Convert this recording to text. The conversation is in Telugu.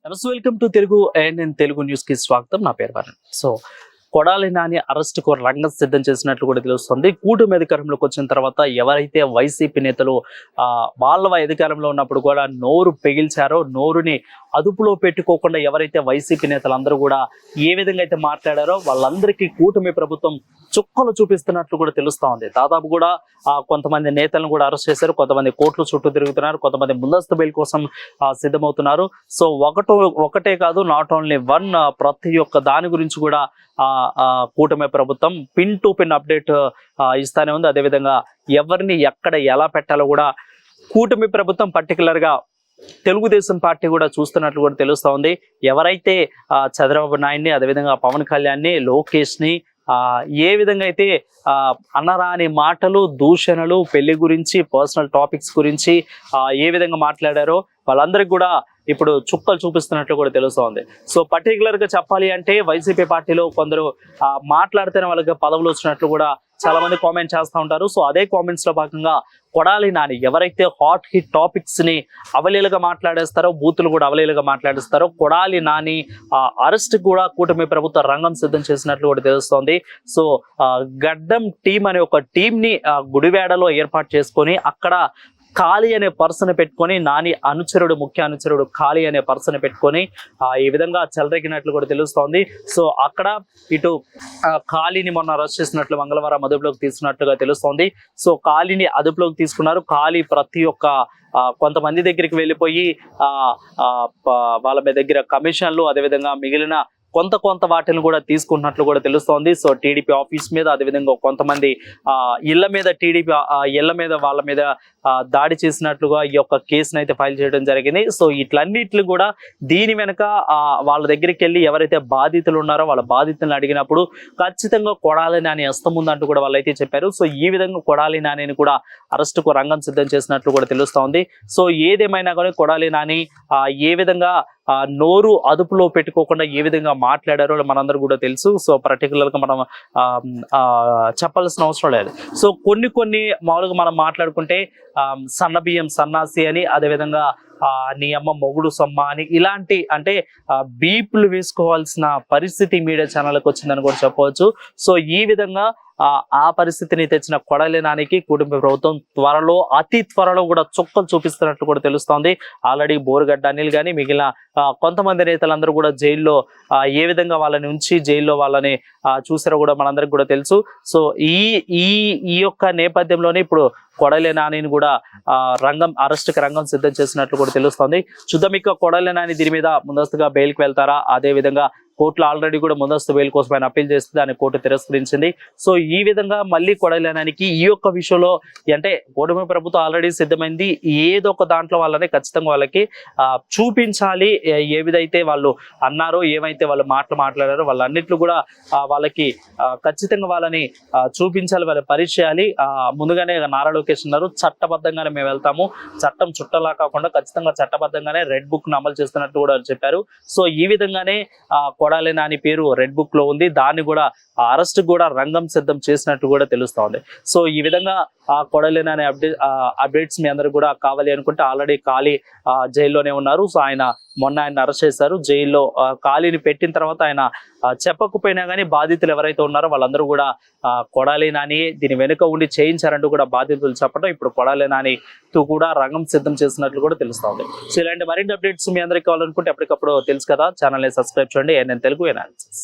నమస్తే, welcome to Telugu ANN Telugu news కి స్వాగతం. నా పేరు వరుణ్. కొడాలి నాని అరెస్టుకు రంగం సిద్ధం చేసినట్లు కూడా తెలుస్తుంది. కూటమి అధికారంలోకి వచ్చిన తర్వాత ఎవరైతే వైసీపీ నేతలు వాళ్ళ అధికారంలో ఉన్నప్పుడు కూడా నోరు పెగిల్చారో, నోరుని అదుపులో పెట్టుకోకుండా ఎవరైతే వైసీపీ నేతలు అందరూ కూడా ఏ విధంగా అయితే మాట్లాడారో వాళ్ళందరికీ కూటమి ప్రభుత్వం చుక్కలు చూపిస్తున్నట్లు కూడా తెలుస్తా ఉంది. దాదాపు కూడా కొంతమంది నేతలను కూడా అరెస్ట్ చేశారు, కొంతమంది కోర్టుల చుట్టూ తిరుగుతున్నారు, కొంతమంది ముందస్తు బెయిల్ కోసం సిద్ధమవుతున్నారు. సో ఒకటే కాదు, నాట్ ఓన్లీ వన్, ప్రతి ఒక్క దాని గురించి కూడా కూటమి ప్రభుత్వం పిన్ టు పిన్ అప్డేట్ ఇస్తానే ఉంది. అదేవిధంగా ఎవరిని ఎక్కడ ఎలా పెట్టాలో కూడా కూటమి ప్రభుత్వం పర్టికులర్ గా తెలుగుదేశం పార్టీ కూడా చూస్తున్నట్లు కూడా తెలుస్తా ఉంది. ఎవరైతే చంద్రబాబు నాయుడిని, అదేవిధంగా పవన్ కళ్యాణ్ని, లోకేష్ ని ఏ విధంగా అయితే అనరాని మాటలు, దూషణలు, పెళ్లి గురించి, పర్సనల్ టాపిక్స్ గురించి ఏ విధంగా మాట్లాడారో వాళ్ళందరికీ కూడా ఇప్పుడు చుక్కలు చూపిస్తున్నట్లు కూడా తెలుస్తోంది. సో పర్టికులర్ గా చెప్పాలి అంటే వైసీపీ పార్టీలో కొందరు మాట్లాడితేనే వాళ్ళకి పదవులు వచ్చినట్లు కూడా చాలా మంది కామెంట్ చేస్తూ ఉంటారు. సో అదే కామెంట్స్ లో భాగంగా కొడాలి నాని ఎవరైతే హాట్ హిట్ టాపిక్స్ ని అవలీలుగా మాట్లాడేస్తారో, బూతులు కూడా అవలీలుగా మాట్లాడేస్తారో, కొడాలి నాని అరెస్ట్ కూడా కూటమి ప్రభుత్వ రంగం సిద్ధం చేసినట్లు కూడా తెలుస్తోంది. సో గడ్డం టీం అనే ఒక టీం ని గుడివాడలో ఏర్పాటు చేసుకొని అక్కడ ఖాళీ అనే పర్సన్ పెట్టుకొని, నాని అనుచరుడు, ముఖ్య అనుచరుడు ఖాళీ అనే పర్సన్ పెట్టుకొని ఈ విధంగా చెలరేగినట్లు కూడా తెలుస్తోంది. సో అక్కడ ఇటు ఖాళీని మొన్న అరెస్ట్ చేసినట్లు మంగళవారం అదుపులోకి తీసుకున్నట్లుగా తెలుస్తోంది. సో ఖాళీని అదుపులోకి తీసుకున్నారు. ఖాళీ ప్రతి ఒక్క కొంతమంది దగ్గరికి వెళ్ళిపోయి వాళ్ళ దగ్గర కమిషన్లు, అదేవిధంగా మిగిలిన కొంత వాటిని కూడా తీసుకుంటున్నట్లు కూడా తెలుస్తోంది. సో టీడీపీ ఆఫీస్ మీద, అదేవిధంగా కొంతమంది ఇళ్ల మీద, టీడీపీ ఇళ్ల మీద వాళ్ళ మీద దాడి చేసినట్లుగా ఈ యొక్క కేసును అయితే ఫైల్ చేయడం జరిగింది. సో ఇట్లన్నిట్లు కూడా దీని వెనక వాళ్ళ దగ్గరికి వెళ్ళి ఎవరైతే బాధితులు ఉన్నారో వాళ్ళ బాధితులను అడిగినప్పుడు ఖచ్చితంగా కొడాలి నాని హస్తం ఉందంటూ కూడా వాళ్ళైతే చెప్పారు. సో ఈ విధంగా కొడాలి నానిని కూడా అరెస్టుకు రంగం సిద్ధం చేసినట్లు కూడా తెలుస్తోంది. సో ఏదేమైనా కానీ కొడాలి నాని ఏ విధంగా నోరు అదుపులో పెట్టుకోకుండా ఏ విధంగా మాట్లాడారో మనందరూ కూడా తెలుసు. సో పర్టికులర్ గా మనం చెప్పాల్సిన అవసరం లేదు. సో కొన్ని మామూలుగా మనం మాట్లాడుకుంటే సన్నబియ్యం సన్నాసి అని, అదేవిధంగా నీ అమ్మ మొగుడు సొమ్మ అని, ఇలాంటి అంటే బీపులు వేసుకోవాల్సిన పరిస్థితి మీడియా ఛానల్కి వచ్చిందని కూడా చెప్పవచ్చు. సో ఈ విధంగా ఆ పరిస్థితిని తెచ్చిన కొడాలి నానికి కుటుంబ ప్రభుత్వం అతి త్వరలో కూడా చుక్కలు చూపిస్తున్నట్లు కూడా తెలుస్తోంది. ఆల్రెడీ బోరుగడ్డ అనిల్ కానీ మిగిలిన కొంతమంది నేతలందరూ కూడా జైల్లో ఏ విధంగా వాళ్ళని ఉంచి జైల్లో వాళ్ళని చూసారో కూడా మనందరికి కూడా తెలుసు. సో ఈ యొక్క నేపథ్యంలోనే ఇప్పుడు కొడాలి నానిని కూడా అరెస్ట్కి రంగం సిద్ధం చేసినట్లు కూడా తెలుస్తోంది. చూద్దాం ఇక కొడాలి నాని దీని మీద ముందస్తుగా బెయిల్కి వెళ్తారా, అదే విధంగా కోర్టులో ఆల్రెడీ కూడా ముందస్తు బెయిల్ కోసం ఆయన అప్పీల్ చేస్తే దాన్ని కోర్టు తిరస్కరించింది. సో ఈ విధంగా మళ్ళీ కొడాలి నానికి ఈ యొక్క విషయంలో అంటే కూటమి ప్రభుత్వం ఆల్రెడీ సిద్ధమైంది. ఏదో ఒక దాంట్లో వాళ్ళని ఖచ్చితంగా వాళ్ళకి చూపించాలి. ఏ విధైతే వాళ్ళు అన్నారో, ఏమైతే వాళ్ళు మాట్లాడారో వాళ్ళన్నిట్లు కూడా వాళ్ళకి ఖచ్చితంగా వాళ్ళని చూపించాలి, వాళ్ళని పరిచయాలి. ముందుగానే నారా లోకేష్ ఉన్నారు, చట్టబద్ధంగానే మేము వెళ్తాము, చట్టం చుట్టలా కాకుండా ఖచ్చితంగా చట్టబద్ధంగానే రెడ్ బుక్ ను అమలు చేస్తున్నట్టు కూడా చెప్పారు. సో ఈ విధంగానే కొడాలి నాని పేరు రెడ్ బుక్ లో ఉంది. దాన్ని కూడా అరెస్ట్ కూడా రంగం సిద్ధం చేసినట్టు కూడా తెలుస్తా ఉంది. సో ఈ విధంగా కొడాలి నాని అప్డేట్స్ మీ అందరూ కూడా కావాలి అనుకుంటే ఆల్రెడీ ఖాళీ జైల్లోనే ఉన్నారు. సో మొన్న ఆయన అరెస్ట్ చేశారు. జైల్లో ఖాళీని పెట్టిన తర్వాత ఆయన చెప్పకపోయినా కానీ బాధితులు ఎవరైతే ఉన్నారో వాళ్ళందరూ కూడా కొడాలి నాని దీని వెనుక ఉండి చేయించారంటూ కూడా బాధితులు చెప్పడం, ఇప్పుడు కొడాలి నానితో కూడా రంగం సిద్ధం చేసినట్లు కూడా తెలుస్తా ఉంది. సో ఇలాంటి మరిన్ని అప్డేట్స్ మీ అందరికీ కావాలనుకుంటే ఎప్పటికప్పుడు తెలుసు కదా, ఛానల్ని సబ్స్క్రైబ్ చేయండి. ANN Telugu analysis.